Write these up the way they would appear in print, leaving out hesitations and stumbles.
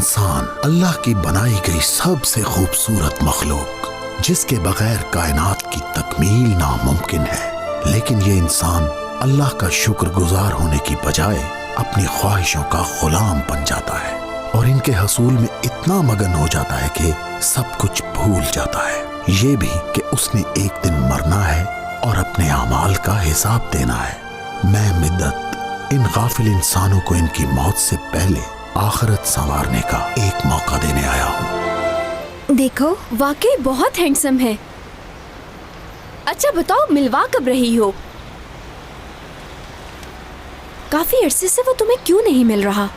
इंसान अल्लाह की बनाई गई सबसे खूबसूरत मखलूक, जिसके बगैर कायनात की तकमील नामुमकिन है। लेकिन ये इंसान अल्लाह का शुक्रगुजार होने की बजाय अपनी ख्वाहिशों का गुलाम बन जाता है और इनके हसूल में इतना मगन हो जाता है कि सब कुछ भूल जाता है, ये भी कि उसने एक दिन मरना है और अपने अमाल का हिसाब देना है। मैं मिद्दत इन गाफिल इंसानों को इनकी मौत से पहले आखिरत संवारने का एक मौका देने आया हूँ। देखो, वाकई बहुत हैंडसम है। अच्छा बताओ, मिलवा कब रही हो? काफी अरसे से वो तुम्हें क्यों नहीं मिल रहा?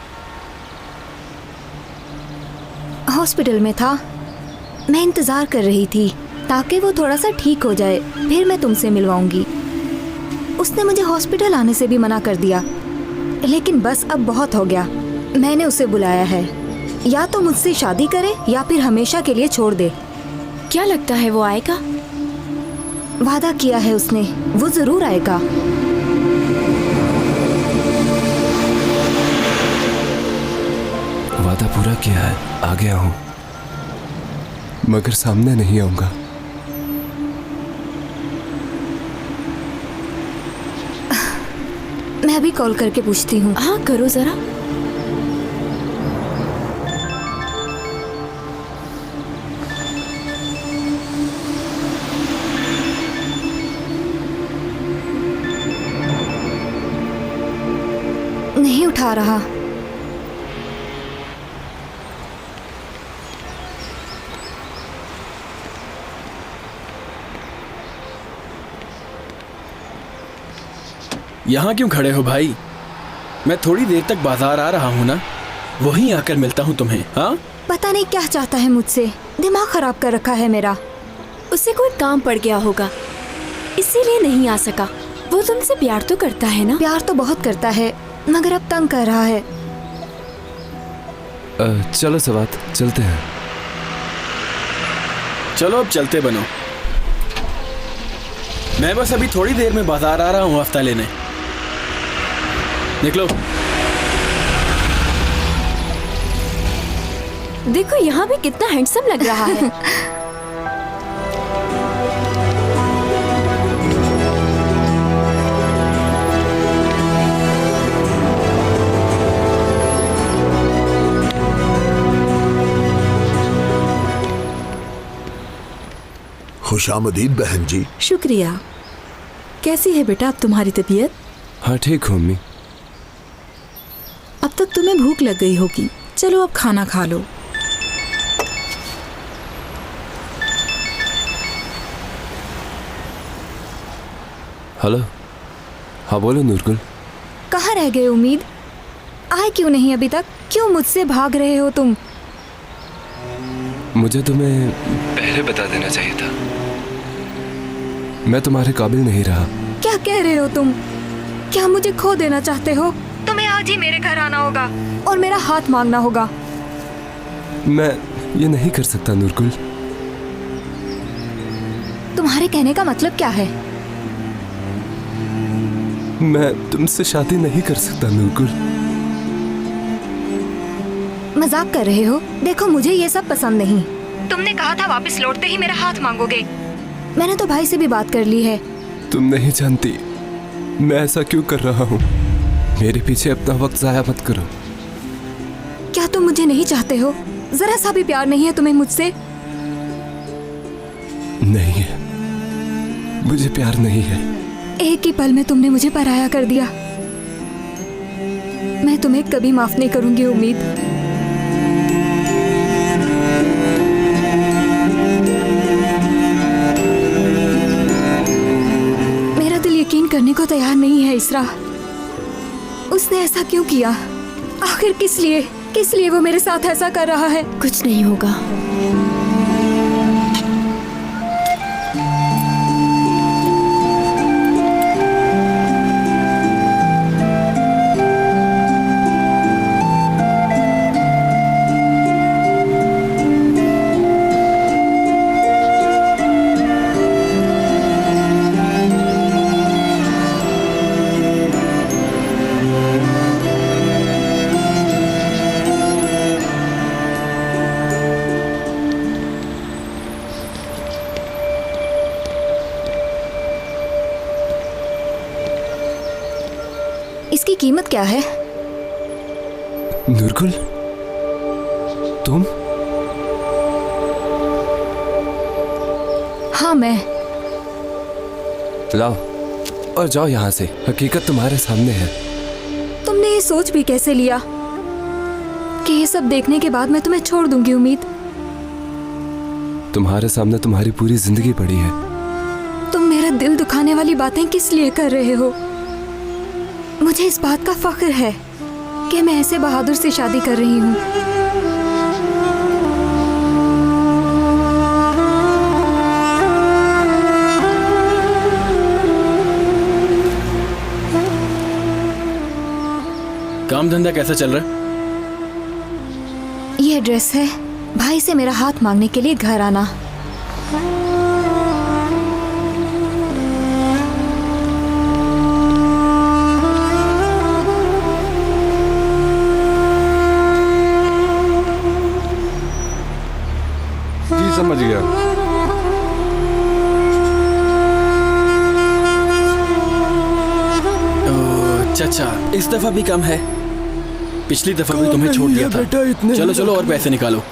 हॉस्पिटल में था, मैं इंतजार कर रही थी ताकि वो थोड़ा सा ठीक हो जाए, फिर मैं तुमसे मिलवाऊंगी। उसने मुझे हॉस्पिटल आने से भी मना कर दिया, लेकिन बस अब बहुत हो गया। मैंने उसे बुलाया है, या तो मुझसे शादी करे या फिर हमेशा के लिए छोड़ दे। क्या लगता है वो आएगा? वादा किया है उसने, वो जरूर आएगा। वादा पूरा किया है, आ गया हूँ, मगर सामने नहीं आऊंगा। मैं अभी कॉल करके पूछती हूँ। हाँ करो जरा। नहीं उठा रहा। यहाँ क्यों खड़े हो भाई? मैं थोड़ी देर तक बाजार आ रहा हूँ ना, वहीं आकर मिलता हूँ तुम्हें। हाँ, पता नहीं क्या चाहता है मुझसे, दिमाग खराब कर रखा है मेरा। उसे कोई काम पड़ गया होगा, इसीलिए नहीं आ सका। वो तुमसे प्यार तो करता है ना? प्यार तो बहुत करता है, मगर अब तंग कर रहा है। चलो सवात, चलते हैं। चलो अब चलते बनो। मैं बस अभी थोड़ी देर में बाजार आ रहा हूँ हफ्ता लेने। निकलो। देखो यहाँ भी कितना हैंडसम लग रहा है। खुशामदीद बहन जी। शुक्रिया। कैसी है बेटा अब तुम्हारी तबीयत? हाँ ठीक हूँ अम्मी। अब तक तुम्हें भूख लग गई होगी, चलो अब खाना खा लो। हेलो, हाँ बोलो नूरगुल। कहाँ रह गए उम्मीद? आए क्यों नहीं अभी तक? क्यों मुझसे भाग रहे हो तुम? मुझे तुम्हें पहले बता देना चाहिए था, मैं तुम्हारे काबिल नहीं रहा। क्या कह रहे हो तुम? क्या मुझे खो देना चाहते हो? तुम्हें आज ही मेरे घर आना होगा और मेरा हाथ मांगना होगा। मैं ये नहीं कर सकता नूरगुल। तुम्हारे कहने का मतलब क्या है? मैं तुमसे शादी नहीं कर सकता नूरगुल। मजाक कर रहे हो? देखो मुझे ये सब पसंद नहीं। तुमने कहा था वापस लौटते ही मेरा हाथ मांगोगे। मैंने तो भाई से भी बात कर ली है। तुम नहीं जानती मैं ऐसा क्यों कर रहा हूँ। मेरे पीछे अपना वक्त जाया मत करो। क्या तुम मुझे नहीं चाहते हो? जरा सा भी प्यार नहीं है तुम्हें मुझसे? नहीं है, मुझे प्यार नहीं है। एक ही पल में तुमने मुझे पराया कर दिया। मैं तुम्हें कभी माफ नहीं करूंगी उम्मीद। मेरा दिल यकीन करने को तैयार नहीं है इसरा। उसने ऐसा क्यों किया? आखिर किस लिए? किस लिए वो मेरे साथ ऐसा कर रहा है? कुछ नहीं होगा। कीमत क्या है? नूरगुल, तुम? हाँ मैं। लाओ और जाओ यहाँ से, हकीकत तुम्हारे सामने है। तुमने ये सोच भी कैसे लिया कि ये सब देखने के बाद मैं तुम्हें छोड़ दूंगी? उम्मीद, तुम्हारे सामने तुम्हारी पूरी जिंदगी पड़ी है। तुम मेरा दिल दुखाने वाली बातें किस लिए कर रहे हो? मुझे इस बात का फख्र है कि मैं ऐसे बहादुर से शादी कर रही हूँ। काम धंधा कैसा चल रहा है? ये एड्रेस है, भाई से मेरा हाथ मांगने के लिए घर आना। जी समझ गया। अच्छा, इस दफा भी कम है। पिछली दफा भी तुम्हें छोड़ दिया था। बेटा, इतने चलो चलो और पैसे निकालो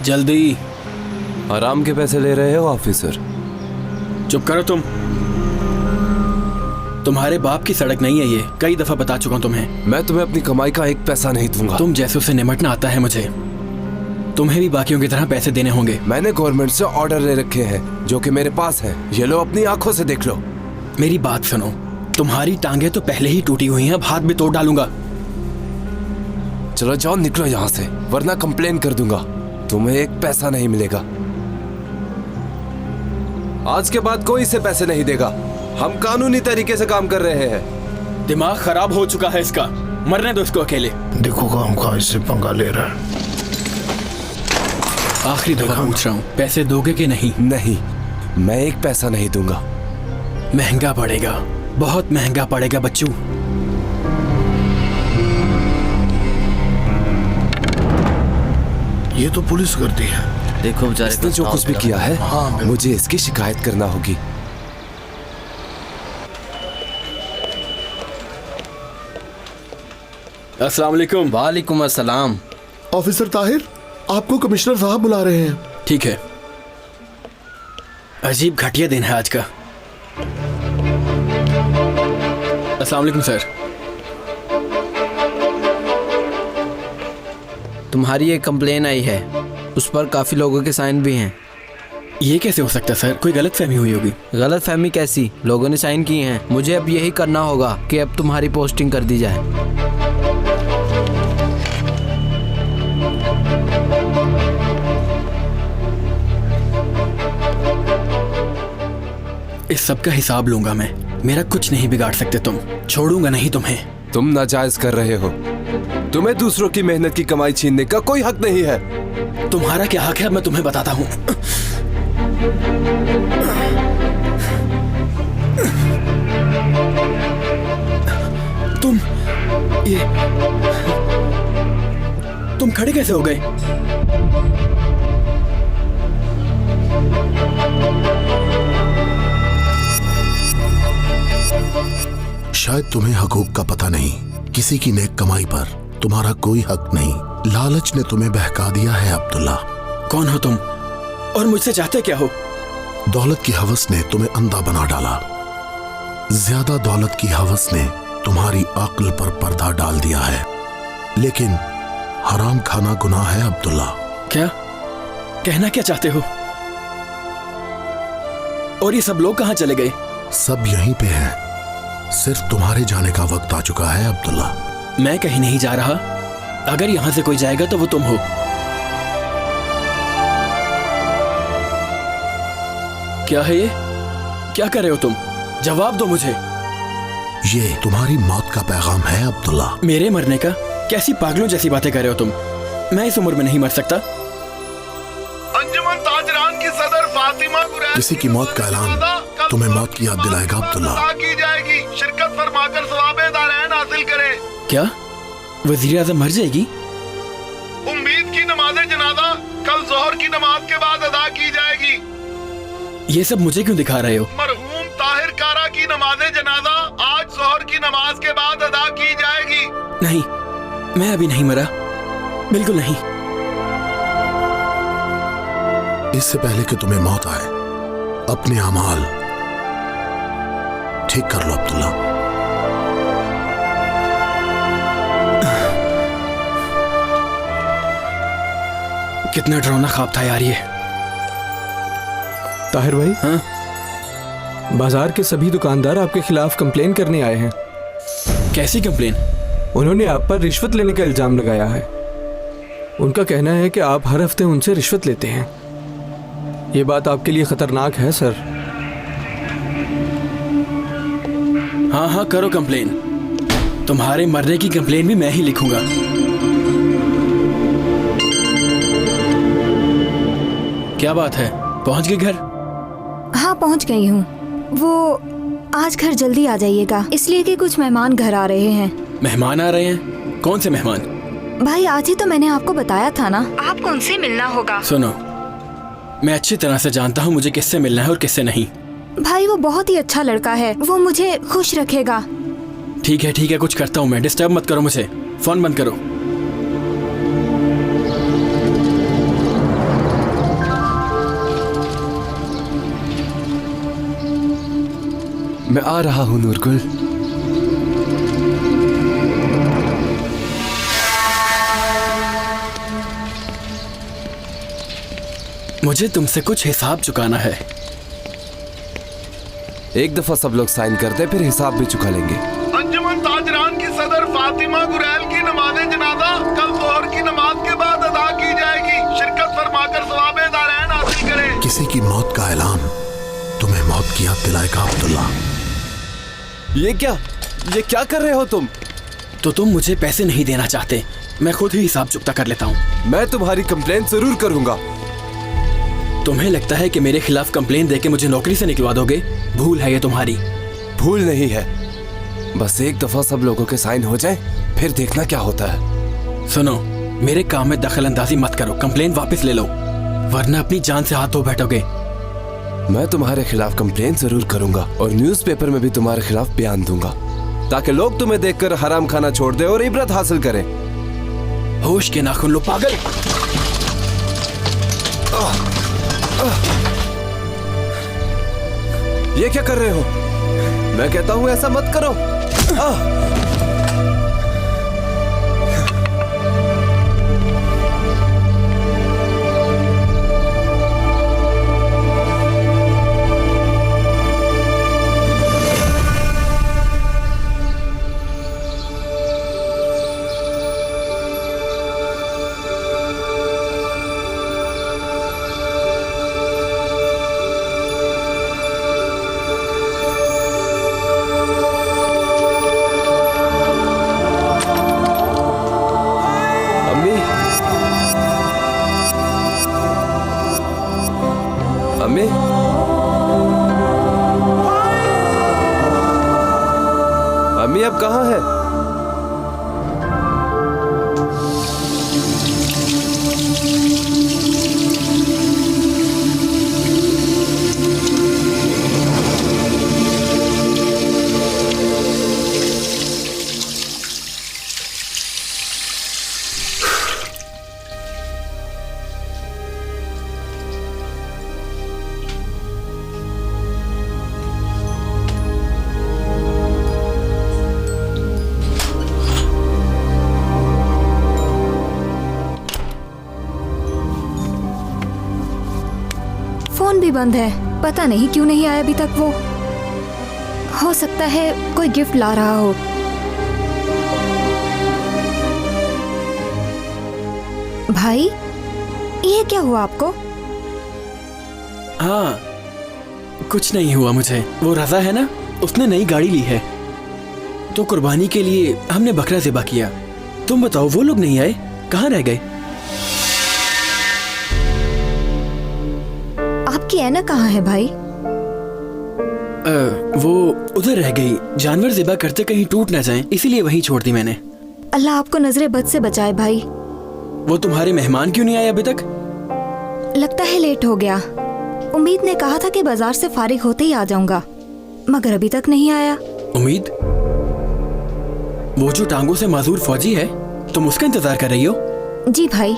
जल्दी। आराम के पैसे ले रहे हो ऑफिसर? चुप करो तुम। तुम्हारे बाप की सड़क नहीं है ये, कई दफा बता चुका हूं तुम्हें। मैं तुम्हें अपनी कमाई का एक पैसा नहीं दूंगा। तुम जैसों से निमटना आता है मुझे। तुम्हें भी बाकियों की तरह पैसे देने होंगे। मैंने गवर्नमेंट से ऑर्डर ले रखे हैं जो कि मेरे पास है। ये लो, अपनी आंखों से देख लो। मेरी बात सुनो, तुम्हारी टांगे तो पहले ही टूटी हुई हैं, अब हाथ भी तोड़ डालूंगा। चलो जाओ, निकलो यहाँ से, वरना कंप्लेन कर दूंगा। तुम्हें एक पैसा नहीं मिलेगा। आज के बाद कोई इसे पैसे नहीं देगा। हम कानूनी तरीके से काम कर रहे हैं। दिमाग खराब हो चुका है इसका, मरने दो इसको अकेले। देखो काम का इससे पंगा ले रहा है। आखिरी दफा पूछ रहा हूँ, पैसे दोगे कि नहीं? नहीं, मैं एक पैसा नहीं दूंगा। महंगा पड़ेगा, बहुत महंगा पड़ेगा बच्चू। ये तो पुलिस करती है। देखो बेचारे, इसने जो कुछ भी किया है, हाँ, मुझे इसकी शिकायत करना होगी। अस्सलाम वालेकुम। वालेकुम अस्सलाम। ऑफिसर ताहिर, आपको कमिश्नर साहब बुला रहे हैं। ठीक है। अजीब घटिया दिन है आज का। अस्सलाम वालेकुम सर। तुम्हारी एक कंप्लेन आई है, उस पर काफी लोगों के साइन भी हैं। ये कैसे हो सकता है सर? कोई गलतफहमी हुई होगी। गलतफहमी कैसी? लोगों ने साइन किए हैं। मुझे अब यही करना होगा कि अब तुम्हारी पोस्टिंग कर दी जाए। इस सब का हिसाब लूंगा मैं। मेरा कुछ नहीं बिगाड़ सकते तुम। छोड़ूंगा नहीं तुम्हें। तुम नाजायज कर रहे हो। तुम्हें दूसरों की मेहनत की कमाई छीनने का कोई हक नहीं है। तुम्हारा क्या हक है मैं तुम्हें बताता हूँ। तुम खड़े कैसे हो गए? शायद तुम्हें हकूक का पता नहीं। किसी की नेक कमाई पर तुम्हारा कोई हक नहीं। लालच ने तुम्हें बहका दिया है अब्दुल्ला। कौन हो तुम और मुझसे चाहते क्या हो? दौलत की हवस ने तुम्हें अंधा बना डाला। ज्यादा दौलत की हवस ने तुम्हारी अक्ल पर पर्दा डाल दिया है। लेकिन हराम खाना गुनाह है अब्दुल्ला। क्या कहना क्या चाहते हो? और ये सब लोग कहां चले गए? सब यहीं पे हैं। सिर्फ तुम्हारे जाने का वक्त आ चुका है अब्दुल्ला। मैं कहीं नहीं जा रहा। अगर यहां से कोई जाएगा तो वो तुम हो। क्या है ये? क्या कर रहे हो तुम? जवाब दो मुझे। ये तुम्हारी मौत का पैगाम है अब्दुल्ला। मेरे मरने का? कैसी पागलों जैसी बातें कर रहे हो तुम? मैं इस उम्र में नहीं मर सकता। अंजुमन ताजरान की सदर फातिमा कुरैशी किसी की मौत का ऐलान तुम्हें मौत की याद दिलाएगा अब्दुल्ला। की जाएगी। शिरकत फरमाकर सवाबे दारैन हासिल करें। क्या वजीर आज़म मर जाएगी? उम्मीद की नमाज जनाजा कल जोहर की नमाज के बाद अदा की जाएगी। ये सब मुझे क्यों दिखा रहे हो? मरहूम ताहिर कारा की नमाज जनाजा आज जोहर की नमाज के बाद अदा की जाएगी। नहीं, मैं अभी नहीं मरा, बिल्कुल नहीं। इससे पहले कि तुम्हें मौत आए अपने अमाल ठीक कर लो अब्दुल्ला। कितना डरावना ख्वाब था यार ये। ताहिर भाई, हाँ? बाजार के सभी दुकानदार आपके खिलाफ कंप्लेन करने आए हैं। कैसी कंप्लेन? उन्होंने आप पर रिश्वत लेने का इल्जाम लगाया है। उनका कहना है कि आप हर हफ्ते उनसे रिश्वत लेते हैं। ये बात आपके लिए खतरनाक है सर। हाँ हाँ, करो कंप्लेन। तुम्हारे मरने की कंप्लेन भी मैं ही लिखूंगा। क्या बात है, पहुंच गए घर? हाँ, पहुंच गई हूँ। वो आज घर जल्दी आ जाइएगा, इसलिए कि कुछ मेहमान घर आ रहे हैं। मेहमान आ रहे हैं? कौन से मेहमान? भाई, आज ही तो मैंने आपको बताया था ना, आपको उनसे मिलना होगा। सुनो, मैं अच्छी तरह से जानता हूँ मुझे किससे मिलना है और किससे नहीं। भाई, वो बहुत ही अच्छा लड़का है, वो मुझे खुश रखेगा। ठीक है, कुछ करता हूँ मैं। डिस्टर्ब मत करो मुझे। फोन बंद करो। मैं आ रहा हूँ नूरगुल। मुझे तुमसे कुछ हिसाब चुकाना है। एक दफा सब लोग साइन कर दे, फिर हिसाब भी चुका लेंगे। अंजुमन ताजरान की सदर फातिमा गुरैल की नमाज जनाजा कल जोहर की नमाज के बाद अदा की जाएगी। शिरकत फरमाकर सवाबे दारैन हासिल करें। किसी की मौत का ऐलान तुम्हें मौत की याद दिलाएगा अब्दुल्ला। ये क्या कर रहे हो तुम? तो तुम मुझे पैसे नहीं देना चाहते, मैं खुद ही हिसाब चुकता कर लेता हूँ। मैं तुम्हारी कंप्लेंट जरूर करूंगा। तुम्हें लगता है कि मेरे खिलाफ कंप्लेन देके मुझे नौकरी से निकलवा दोगे? भूल है ये तुम्हारी। भूल नहीं है, बस एक दफा सब लोगों के साइन हो जाए, फिर देखना क्या होता है। सुनो, मेरे काम में दखल अंदाजी मत करो। कंप्लेन वापस ले लो, वरना अपनी जान से हाथ धो बैठोगे। मैं तुम्हारे खिलाफ कंप्लेन जरूर करूंगा और न्यूज़पेपर में भी तुम्हारे खिलाफ बयान दूंगा, ताकि लोग तुम्हें देखकर हराम खाना छोड़ दे और इबरत हासिल करें। होश के नाखून लो पागल। ये क्या कर रहे हो? मैं कहता हूं ऐसा मत करो। अम्मी, अम्मी अब कहाँ है? फोन भी बंद है, पता नहीं क्यों नहीं आया अभी तक वो। हो सकता है कोई गिफ्ट ला रहा हो। भाई, ये क्या हुआ आपको? हाँ, कुछ नहीं हुआ मुझे। वो रजा है ना, उसने नई गाड़ी ली है, तो कुर्बानी के लिए हमने बकरा ज़िबा किया। तुम बताओ, वो लोग नहीं आए, कहाँ रह गए? आपकी ऐनक कहाँ है भाई? वो उधर रह गई। जानवर ज़िबा करते कहीं टूट ना जाएं, इसीलिए वहीं छोड़ दी मैंने। अल्लाह आपको नजरे बद से बचाए भाई। वो तुम्हारे मेहमान क्यों नहीं आए अभी तक? लगता है लेट हो गया। उम्मीद ने कहा था कि बाजार से फारिग होते ही आ जाऊंगा, मगर अभी तक नहीं आया। उम्मीद? वो जो टांगों से माजूर फौजी है, तुम उसका इंतजार कर रही हो? जी भाई।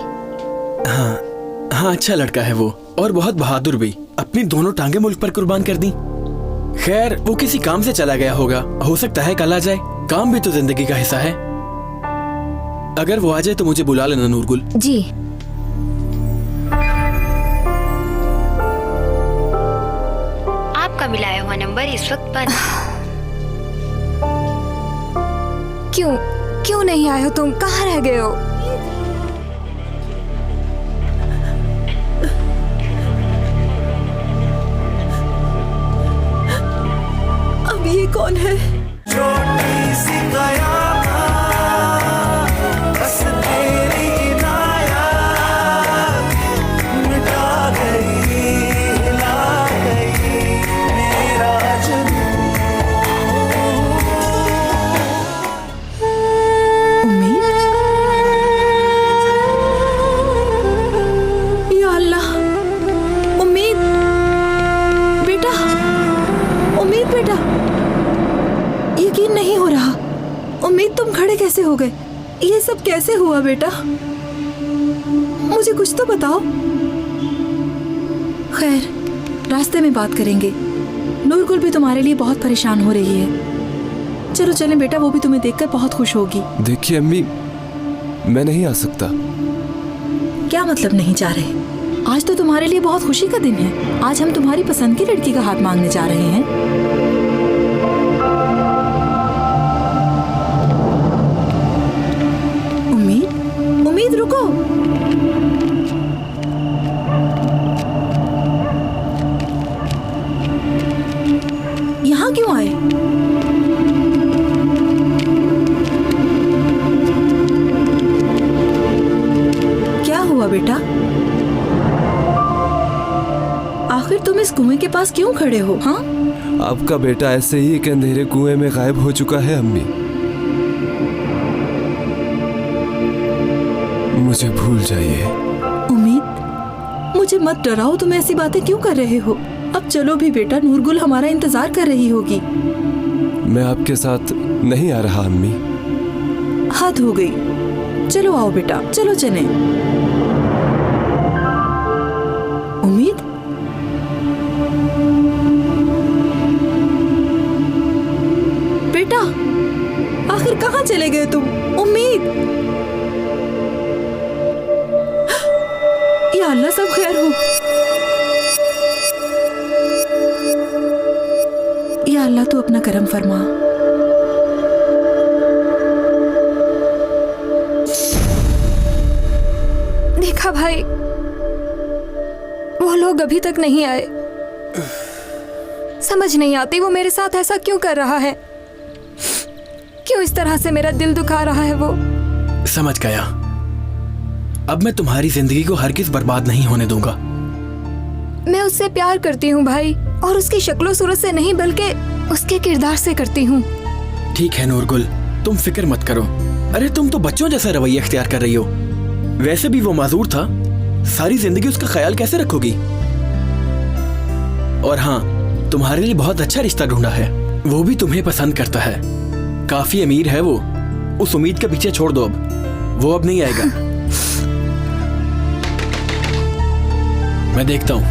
हाँ, अच्छा लड़का है वो, और बहुत बहादुर भी। अपनी दोनों टांगे मुल्क पर कुर्बान कर दी। खैर, वो किसी काम से चला गया होगा, हो सकता है कल आ जाए। काम भी तो जिंदगी का हिस्सा है। अगर वो आ जाए तो मुझे बुला लेना नूरगुल। जी। आपका मिलाया हुआ नंबर इस वक्त बंद है। क्यों नहीं आए हो तुम? कहाँ रह गए हो? अब ये कौन है? छोटी सी बस तेरी इनायत मिटा गई, हिला गई मेरा उम्मीद? या अल्लाह, उम्मीद बेटा, उम्मीद बेटा, यकीन नहीं हो रहा। उम्मीद, तुम खड़े कैसे हो गए? ये सब कैसे हुआ बेटा? मुझे कुछ तो बताओ। खैर, रास्ते में बात करेंगे। नूरगुल भी तुम्हारे लिए बहुत परेशान हो रही है। चलो चलें बेटा, वो भी तुम्हें देखकर बहुत खुश होगी। देखिए अम्मी, मैं नहीं आ सकता। क्या मतलब नहीं जा रहे? आज तो तुम्हारे लिए बहुत खुशी का दिन है। आज हम तुम्हारी पसंद की लड़की का हाथ मांगने जा रहे हैं। उम्मीद, रुको। यहाँ क्यों आए? क्या हुआ बेटा? आखिर तुम इस कुएं के पास क्यों खड़े हो? हाँ, आपका बेटा ऐसे ही एक अंधेरे कुएं में गायब हो चुका है अम्मी। मुझे भूल जाइए। उम्मीद, मुझे मत डराओ। तुम ऐसी बातें क्यों कर रहे हो? अब चलो भी बेटा, नूरगुल हमारा इंतजार कर रही होगी। मैं आपके साथ नहीं आ रहा अम्मी। हद हो गई। चलो आओ बेटा, चलो चलें। उम्मीद, बेटा, आखिर कहाँ चले गए तुम? उम्मीद, या अल्लाह, सब खैर हो? या अल्लाह, तू अपना करम फरमा। देखा भाई, वो लोग अभी तक नहीं आए। समझ नहीं आती वो मेरे साथ ऐसा क्यों कर रहा है। क्यों इस तरह से मेरा दिल दुखा रहा है वो। समझ गया। अब मैं तुम्हारी जिंदगी को हरगिज़ बर्बाद नहीं होने दूंगा। मैं उससे प्यार करती हूँ भाई, और उसकी शक्लो सूरत से नहीं बल्कि उसके किरदार से करती हूँ। ठीक है नूरगुल, तुम फिक्र मत करो। अरे तुम तो बच्चों जैसा रवैया इख्तियार कर रही हो। वैसे भी वो माजूर था, सारी जिंदगी उसका ख्याल कैसे रखोगी? और हाँ, तुम्हारे लिए बहुत अच्छा रिश्ता ढूंढा है। वो भी तुम्हें पसंद करता है। काफी अमीर है वो। उस उम्मीद के पीछे छोड़ दो अब। वो अब नहीं आएगा। मैं देखता हूं।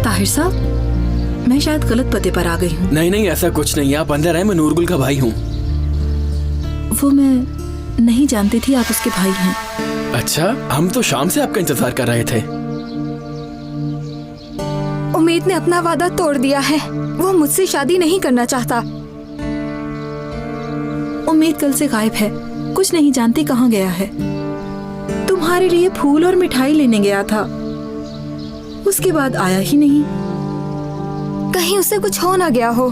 ताहिर साहब, मैं शायद गलत पते पर आ गई हूँ। नहीं नहीं, ऐसा कुछ नहीं। आप अंदर आए, मैं नूरगुल का भाई हूँ। वो मैं नहीं जानती थी आप उसके भाई हैं। अच्छा, हम तो शाम से आपका इंतजार कर रहे थे। उम्मीद ने अपना वादा तोड़ दिया है। वो मुझसे शादी नहीं करना चाहता। उम्मीद कल से गायब है, कुछ नहीं जानती कहाँ गया है। तुम्हारे लिए फूल और मिठाई लेने गया था, उसके बाद आया ही नहीं। कहीं उसे कुछ हो ना गया हो।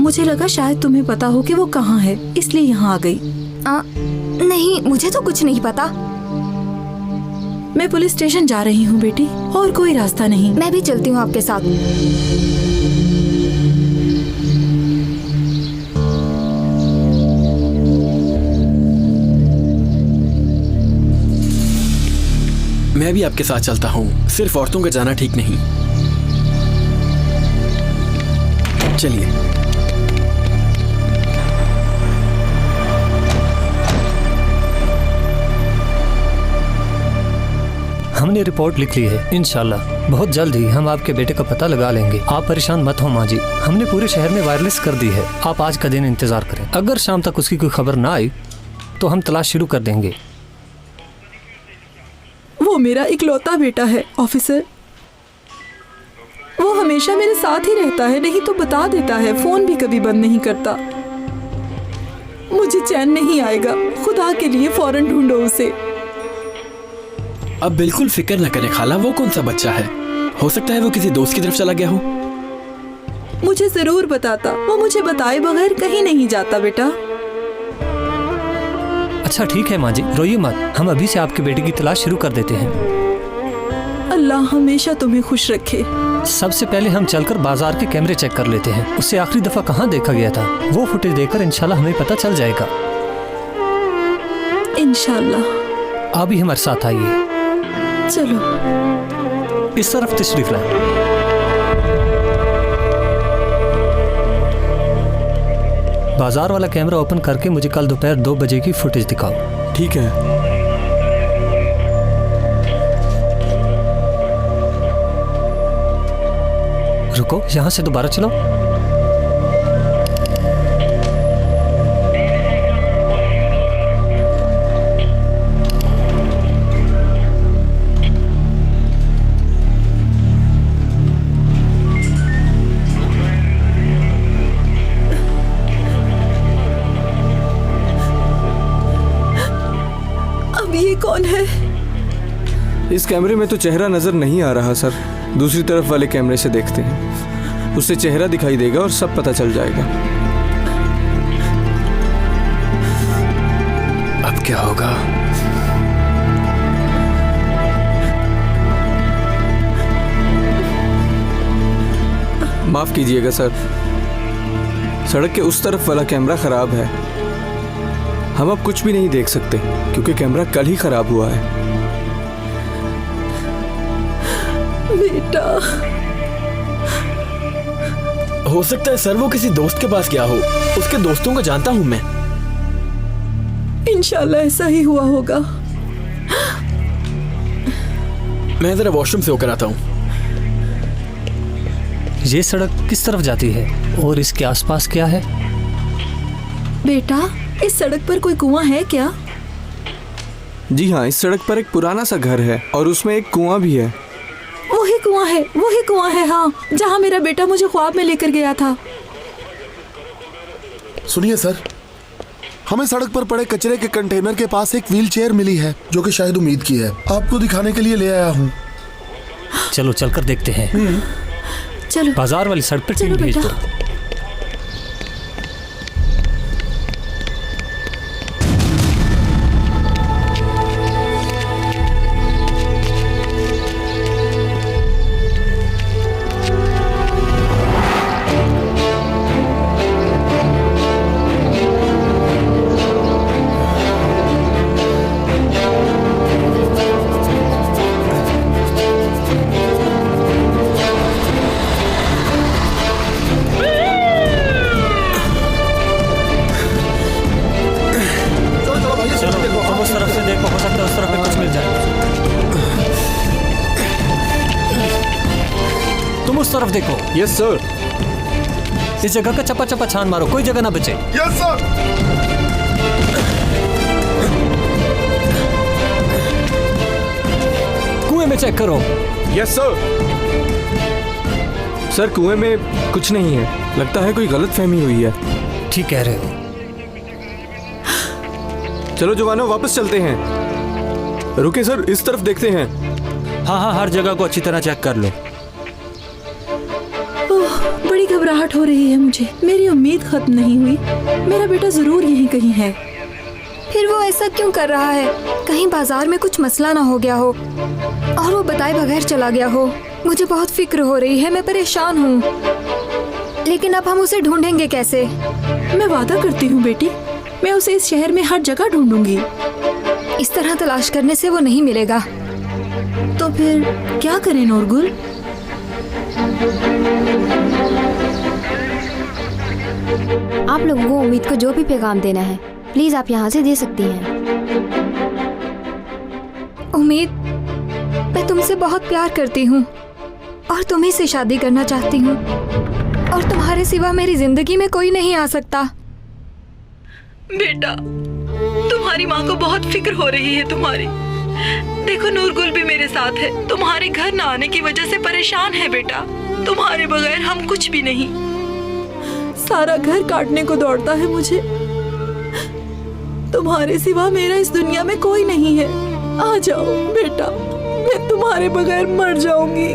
मुझे लगा शायद तुम्हें पता हो कि वो कहाँ है, इसलिए यहाँ आ गई। नहीं, मुझे तो कुछ नहीं पता। मैं पुलिस स्टेशन जा रही हूँ बेटी, और कोई रास्ता नहीं। मैं भी चलती हूँ आपके साथ। मैं भी आपके साथ चलता हूँ, सिर्फ औरतों का जाना ठीक नहीं। चलिए। हमने रिपोर्ट लिख ली है। इंशाल्लाह बहुत जल्द ही हम आपके बेटे का पता लगा लेंगे। आप परेशान मत हो माँ जी, हमने पूरे शहर में वायरलेस कर दी है। आप आज का दिन इंतजार करें, अगर शाम तक उसकी कोई खबर ना आई तो हम तलाश शुरू कर देंगे। वो मेरा इकलौता बेटा है ऑफिसर। वो हमेशा मेरे साथ ही रहता है, नहीं तो बता देता है, फोन भी कभी बंद नहीं करता। मुझे चैन नहीं आएगा, खुदा के लिए फौरन ढूंढो उसे। अब बिल्कुल फिक्र न करें खाला, वो कौन सा बच्चा है, हो सकता है वो किसी दोस्त की तरफ चला गया हो। मुझे जरूर बताता, वो मुझे बताए बगैर कहीं नहीं जाता बेटा। अच्छा ठीक है माँ जी, रोइए मत, हम अभी से आपके बेटे की तलाश शुरू कर देते हैं। अल्लाह हमेशा तुम्हें खुश रखे। सबसे पहले हम चलकर बाजार के कैमरे चेक कर लेते हैं, उससे आखिरी दफा कहाँ देखा गया था, वो फुटेज देखकर इंशाल्लाह हमें पता चल जाएगा। इंशाल्लाह। आप भी हमारे साथ आइए। चलो इस तरफ तशरीफ लाएं। बाजार वाला कैमरा ओपन करके मुझे कल दोपहर 2 बजे की फुटेज दिखाओ। ठीक है। रुको, यहाँ से दोबारा चलो। कौन है? इस कैमरे में तो चेहरा नजर नहीं आ रहा सर, दूसरी तरफ वाले कैमरे से देखते हैं, उससे चेहरा दिखाई देगा और सब पता चल जाएगा। अब क्या होगा? माफ कीजिएगा सर, सड़क के उस तरफ वाला कैमरा खराब है, हम अब कुछ भी नहीं देख सकते क्योंकि कैमरा कल ही खराब हुआ है। बेटा, हो सकता है सर वो किसी दोस्त के पास गया हो, उसके दोस्तों को जानता हूं मैं। इंशाल्लाह ऐसा ही हुआ होगा। मैं जरा वॉशरूम से होकर आता हूं। ये सड़क किस तरफ जाती है और इसके आसपास क्या है? बेटा, इस सड़क पर कोई कुआं है क्या? जी हाँ, इस सड़क पर एक पुराना सा घर है और उसमें एक कुआं भी है। वही कुआं है, हाँ, जहाँ मेरा बेटा मुझे ख्वाब में लेकर गया था। सुनिए सर, हमें सड़क पर पड़े कचरे के कंटेनर के पास एक व्हील चेयर मिली है जो कि शायद उम्मीद की है, आपको दिखाने के लिए ले आया हूँ। चलो चलकर देखते हैं। चलो बाजार वाली सड़क पर टीम भेज दो। तरफ देखो। Yes sir. इस जगह का चपा चपा छान मारो, कोई जगह ना बचे। Yes sir. कुएं में चेक करो। Yes sir. सर कुएं में कुछ नहीं है, लगता है कोई गलतफहमी हुई है। ठीक कह रहे हो। चलो जवानों वापस चलते हैं। रुके सर, इस तरफ देखते हैं। हाँ, हर जगह को अच्छी तरह चेक कर लो। बड़ी घबराहट हो रही है मुझे, मेरी उम्मीद खत्म नहीं हुई, मेरा बेटा जरूर यहीं कहीं है। फिर वो ऐसा क्यों कर रहा है? कहीं बाजार में कुछ मसला ना हो गया हो और वो बताए बगैर चला गया हो। मुझे बहुत फिक्र हो रही है, मैं परेशान हूँ। लेकिन अब हम उसे ढूंढेंगे कैसे? मैं वादा करती हूँ बेटी, मैं उसे इस शहर में हर जगह ढूंढूंगी। इस तरह तलाश करने से वो नहीं मिलेगा। तो फिर क्या करें नूरगुल? आप लोगों को उम्मीद को जो भी पैगाम देना है प्लीज आप यहाँ से दे सकती हैं। उम्मीद, मैं तुमसे बहुत प्यार करती हूँ और तुम्ही से शादी करना चाहती हूँ और तुम्हारे सिवा मेरी जिंदगी में कोई नहीं आ सकता। बेटा, तुम्हारी माँ को बहुत फिक्र हो रही है तुम्हारी। देखो नूरगुल भी मेरे साथ है, तुम्हारे घर न आने की वजह से परेशान है बेटा। तुम्हारे बगैर हम कुछ भी नहीं, सारा घर काटने को दौड़ता है मुझे। तुम्हारे सिवा मेरा इस दुनिया में कोई नहीं है। आ जाओ बेटा, मैं तुम्हारे बगैर मर जाऊंगी।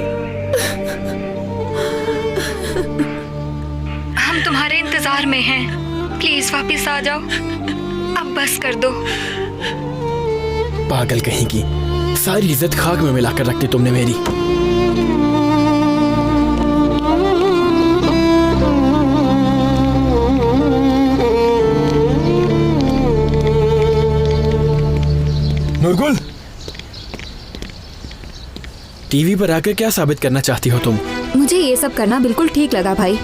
हम तुम्हारे इंतजार में हैं, प्लीज वापस आ जाओ, अब बस कर दो। पागल कहीं की, सारी इज्जत खाक में मिलाकर रखती तुमने मेरी। नूरगुल, टीवी पर आकर क्या साबित करना चाहती हो तुम? मुझे ये सब करना बिल्कुल ठीक लगा भाई।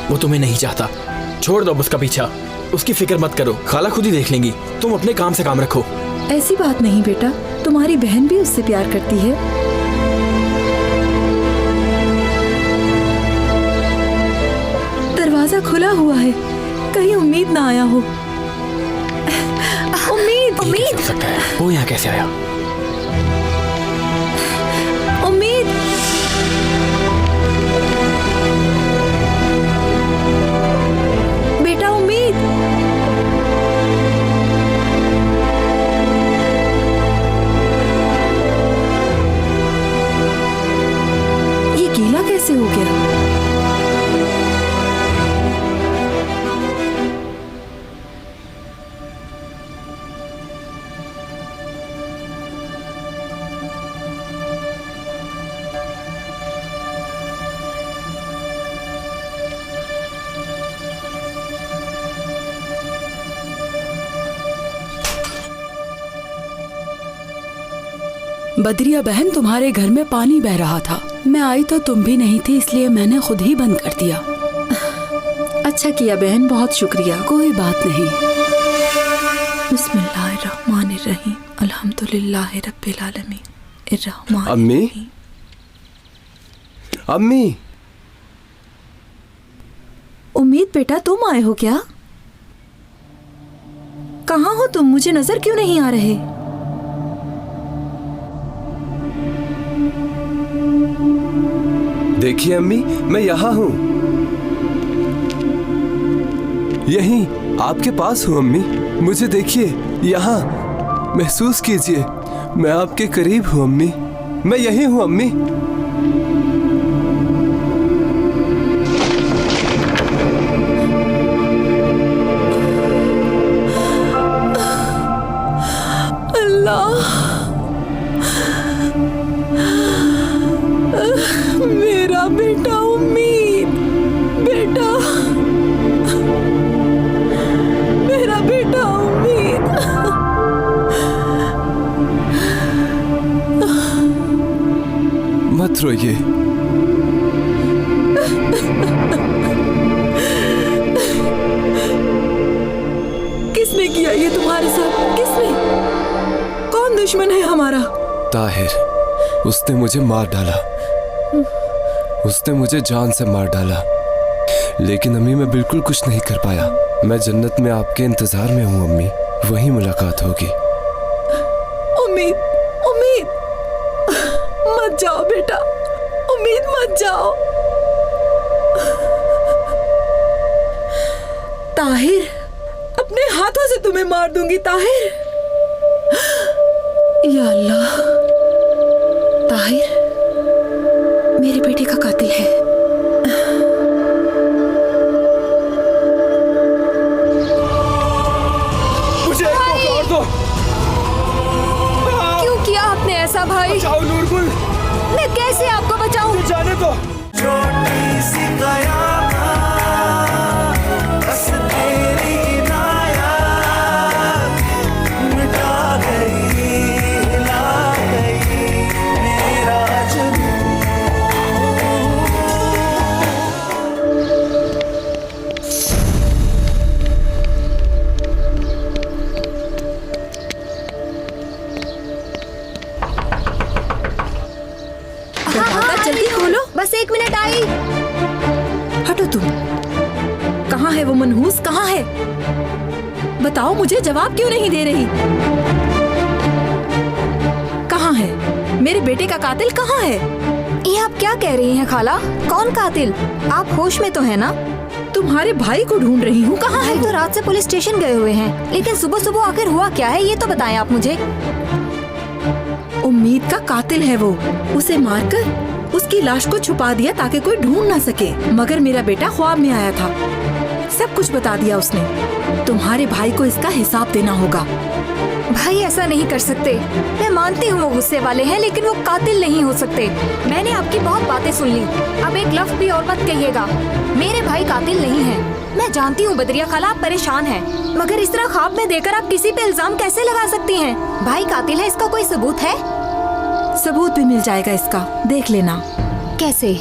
वो तुम्हें नहीं चाहता, छोड़ दो उसका पीछा, उसकी फिक्र मत करो, खाला खुद ही देख लेंगी। तुम अपने काम से काम रखो। ऐसी बात नहीं बेटा, तुम्हारी बहन भी उससे प्यार करती है। दरवाजा खुला हुआ है, कहीं उम्मीद ना आया हो। उम्मीद हो सकता है, वो यहाँ कैसे आया? उम्मीद, बेटा उम्मीद। ये गीला कैसे हो गया? बदरिया बहन, तुम्हारे घर में पानी बह रहा था। मैं आई तो तुम भी नहीं थी, इसलिए मैंने खुद ही बंद कर दिया। अच्छा किया बहन, बहुत शुक्रिया। कोई बात नहीं। बिस्मिल्लाहिर्रहमानिर्रहीम, अल्हम्दुलिल्लाहि रब्बिल आलमीन, अर्रहमान। अम्मी, अम्मी। उम्मीद बेटा, तुम आए हो क्या? कहाँ हो तुम? मुझे नजर क्यों नहीं आ रहे? देखिए अम्मी, मैं यहाँ हूँ, यहीं आपके पास हूँ अम्मी। मुझे देखिए, यहाँ महसूस कीजिए, मैं आपके करीब हूँ अम्मी। मैं यहीं हूँ अम्मी। मेरा बेटा उम्मीद, बेटा, मेरा बेटा उम्मीद। मत रोइए। किसने किया ये तुम्हारे साथ? किसने? कौन दुश्मन है हमारा? ताहिर, उसने मुझे मार डाला, उसने मुझे जान से मार डाला। लेकिन अम्मी, मैं बिल्कुल कुछ नहीं कर पाया। मैं जन्नत में आपके इंतजार में हूँ अम्मी, वहीं मुलाकात होगी। उम्मीद, उम्मीद, मत जाओ बेटा, उम्मीद मत जाओ। ताहिर, अपने हाथों से तुम्हें मार दूंगी ताहिर। या अल्लाह, ताहिर मेरे बेटे का कातिल है। मुझे एक मौका और दो। क्यों किया आपने ऐसा भाई? बचाओ नूरगुल। मैं कैसे आपको बचाऊं? जाने दो। छोटी सी कयामत, बस तेरी इनायत मिटा गई, हिला बस 1 मिनट आई। हटो तुम। कहाँ है वो मनहूस, कहाँ है? बताओ मुझे, जवाब क्यों नहीं दे रही? कहाँ है मेरे बेटे का कातिल? कहाँ है? ये आप क्या कह रही हैं खाला? कौन कातिल? आप होश में तो है ना? तुम्हारे भाई को ढूंढ रही हूँ। कहाँ है भाई वो? तो रात से पुलिस स्टेशन गए हुए हैं, लेकिन सुबह सुबह आखिर हुआ क्या है ये तो बताएं आप मुझे। उम्मीद का कातिल है वो। उसे मारकर उसकी लाश को छुपा दिया ताकि कोई ढूंढ ना सके। मगर मेरा बेटा ख्वाब में आया था, सब कुछ बता दिया उसने। तुम्हारे भाई को इसका हिसाब देना होगा। भाई ऐसा नहीं कर सकते। मैं मानती हूँ वो गुस्से वाले हैं, लेकिन वो कातिल नहीं हो सकते। मैंने आपकी बहुत बातें सुन ली, अब एक लफ्ज भी और मत कहिएगा। मेरे भाई कातिल नहीं हैं। मैं जानती हूँ बदरिया खाला आप परेशान हैं, मगर इस तरह ख्वाब में देकर आप किसी पे इल्जाम कैसे लगा सकती हैं? भाई कातिल है, इसका कोई सबूत है? सबूत भी मिल जाएगा इसका, देख लेना। कैसे?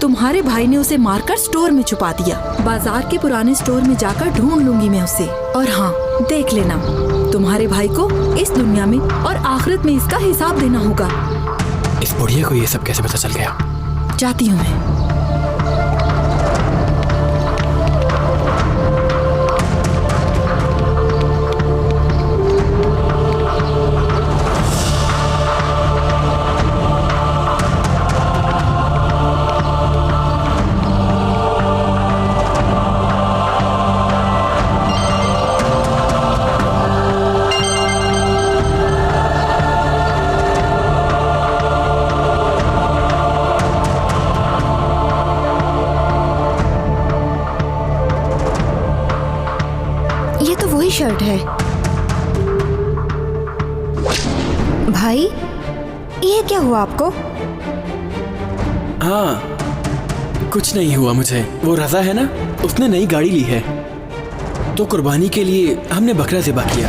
तुम्हारे भाई ने उसे मारकर स्टोर में छुपा दिया। बाजार के पुराने स्टोर में जाकर ढूंढ लूंगी मैं उसे। और हाँ, देख लेना, तुम्हारे भाई को इस दुनिया में और आखिरत में इसका हिसाब देना होगा। इस बुढ़िया को ये सब कैसे पता चल गया? जाती हूँ मैं। ये तो वही शर्ट है। भाई ये क्या हुआ आपको? हाँ, कुछ नहीं हुआ मुझे। वो रजा है ना, उसने नई गाड़ी ली है, तो कुर्बानी के लिए हमने बकरा ज़िबा किया।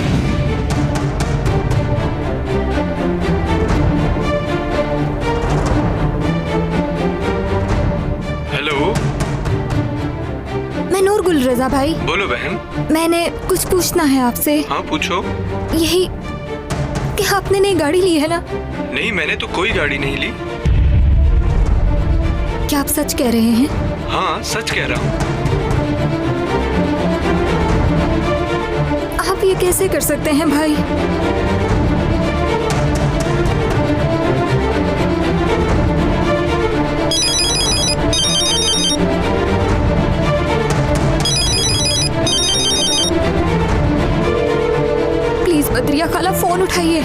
हेलो, मैं नूर गुल रजा भाई। बोलो बहन। मैंने कुछ पूछना है आपसे। हाँ पूछो। यही कि आपने नई गाड़ी ली है ना? नहीं, मैंने तो कोई गाड़ी नहीं ली। क्या आप सच कह रहे हैं? हाँ, सच कह रहा हूँ। आप ये कैसे कर सकते हैं भाई? प्लीज बदरिया खाला फोन उठाइए।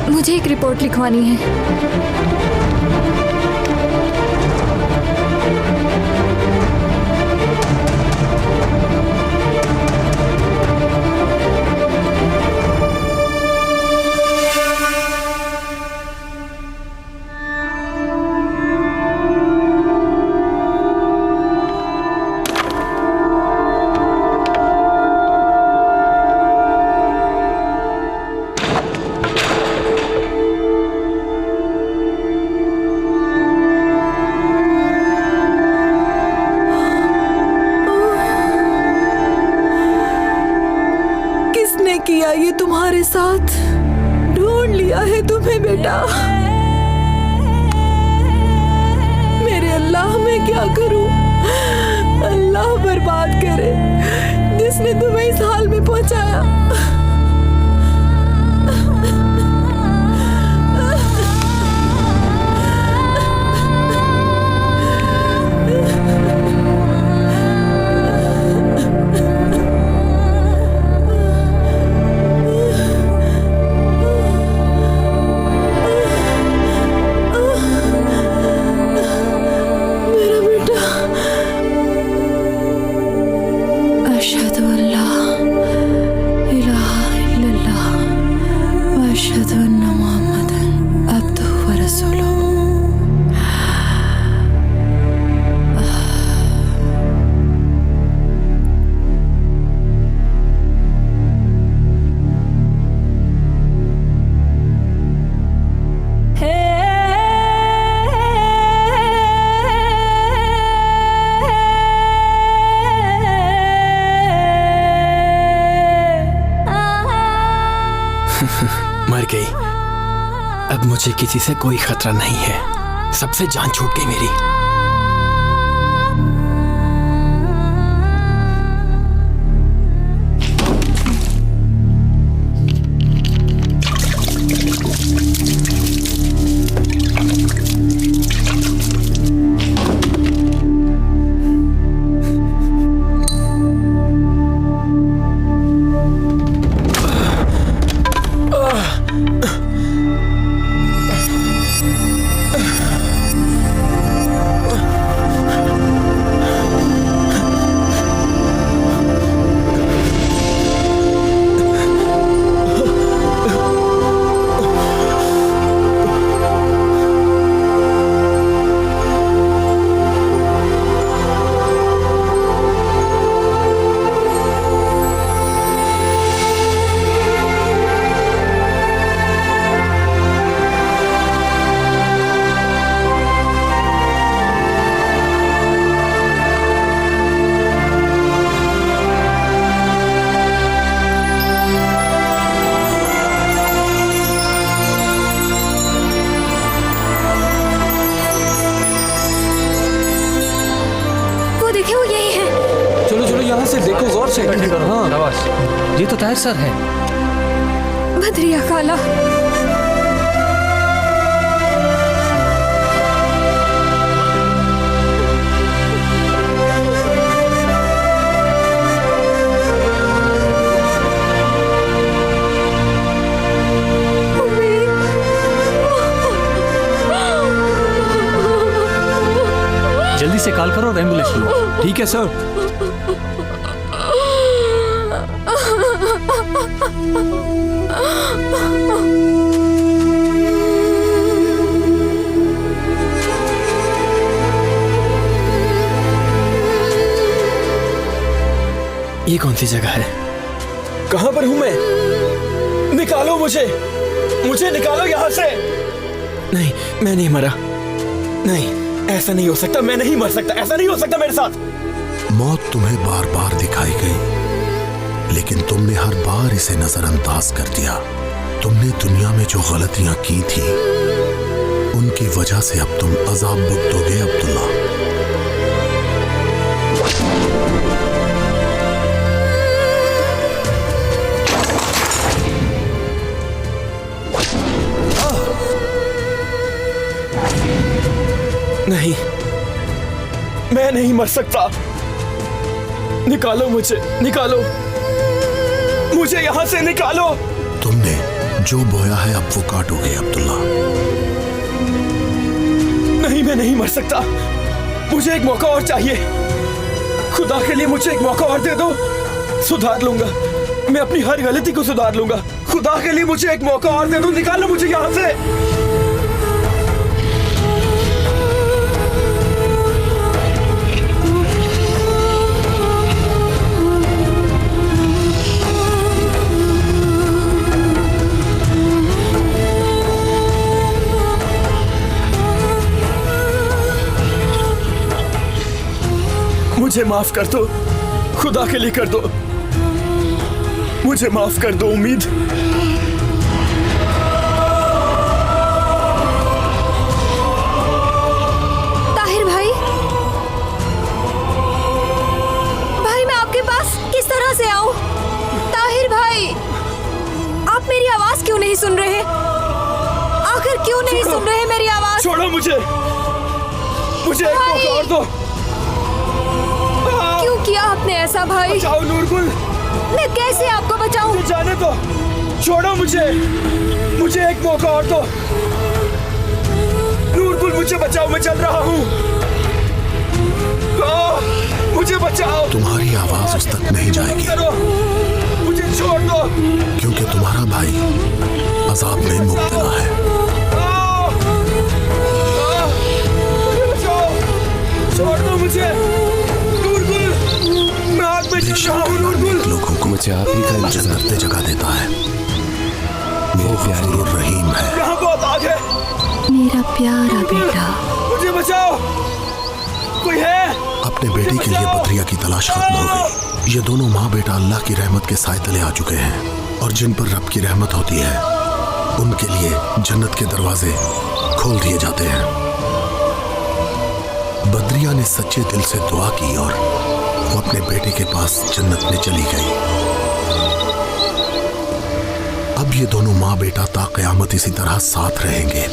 मुझे एक रिपोर्ट लिखवानी है। किया ये तुम्हारे साथ? ढूंढ लिया है तुम्हें बेटा। मेरे अल्लाह, मैं क्या करूं? अल्लाह बर्बाद करे जिसने तुम्हें इस हाल में पहुंचाया। अशहदु अल्ला इलाहा मुझे किसी से कोई खतरा नहीं है। सबसे जान छूट गई मेरी। देखो गौर से। हाँ, ये तो ताहिर सर है। बदरिया खाला, जल्दी से कॉल करो और एम्बुलेंस लो। ठीक है सर। ये कौन सी जगह है? कहां पर हूं मैं? निकालो मुझे, मुझे निकालो यहां से। नहीं, मैं नहीं मरा। नहीं, ऐसा नहीं हो सकता। मैं नहीं मर सकता। ऐसा नहीं हो सकता मेरे साथ। मौत तुम्हें बार बार दिखाई गई, लेकिन तुमने हर बार इसे नजरअंदाज कर दिया। तुमने दुनिया में जो गलतियां की थी, उनकी वजह से अब तुम अजाब भुगतोगे अब्दुल्ला। नहीं, मैं नहीं मर सकता। निकालो मुझे, निकालो मुझे यहां से, निकालो। तुमने जो बोया है अब वो काटोगे अब्दुल्ला। नहीं, मैं नहीं मर सकता। मुझे एक मौका और चाहिए। खुदा के लिए मुझे एक मौका और दे दो। सुधार लूंगा, मैं अपनी हर गलती को सुधार लूंगा। खुदा के लिए मुझे एक मौका और दे दो। निकालो मुझे यहां से। मुझे माफ कर दो, खुदा के लिए कर दो। मुझे माफ कर दो उम्मीद। ताहिर भाई, भाई मैं आपके पास किस तरह से आऊं? ताहिर भाई, आप मेरी आवाज क्यों नहीं सुन रहे? आखिर क्यों नहीं सुन रहे मेरी आवाज? छोड़ो मुझे, मुझे एक मौका और दो। क्यों किया आपने ऐसा भाई? बचाओ नूरगुल। मैं कैसे आपको बचाऊं? मुझे जाने दो, छोड़ो मुझे, मुझे एक मौका और दो। नूरगुल मुझे बचाओ, मैं चल रहा हूँ। मुझे बचाओ। तुम्हारी आवाज उस तक नहीं जाएगी, मुझे छोड़ दो, क्योंकि तुम्हारा भाई अजाब में मुब्तला है। मुझे बचाओ, छोड़ दो मुझे। लोगों को मुझे आप ही का इंतजार जन्नत जगह देता है। वो गफूरुर रहीम है। यहाँ बहुत आग है। मेरा प्यारा बेटा, मुझे बचाओ, कोई है? अपने बेटे के लिए बदरिया की तलाश खत्म हो गई। ये दोनों माँ बेटा अल्लाह की रहमत के साए तले आ चुके हैं, और जिन पर रब की रहमत होती है उनके लिए जन्नत के दरवाजे खोल दिए जाते हैं। बद्रिया ने सच्चे दिल से दुआ की और वो अपने बेटे के पास जन्नत में चली गई। अब ये दोनों माँ बेटा ता क़यामत इसी तरह साथ रहेंगे।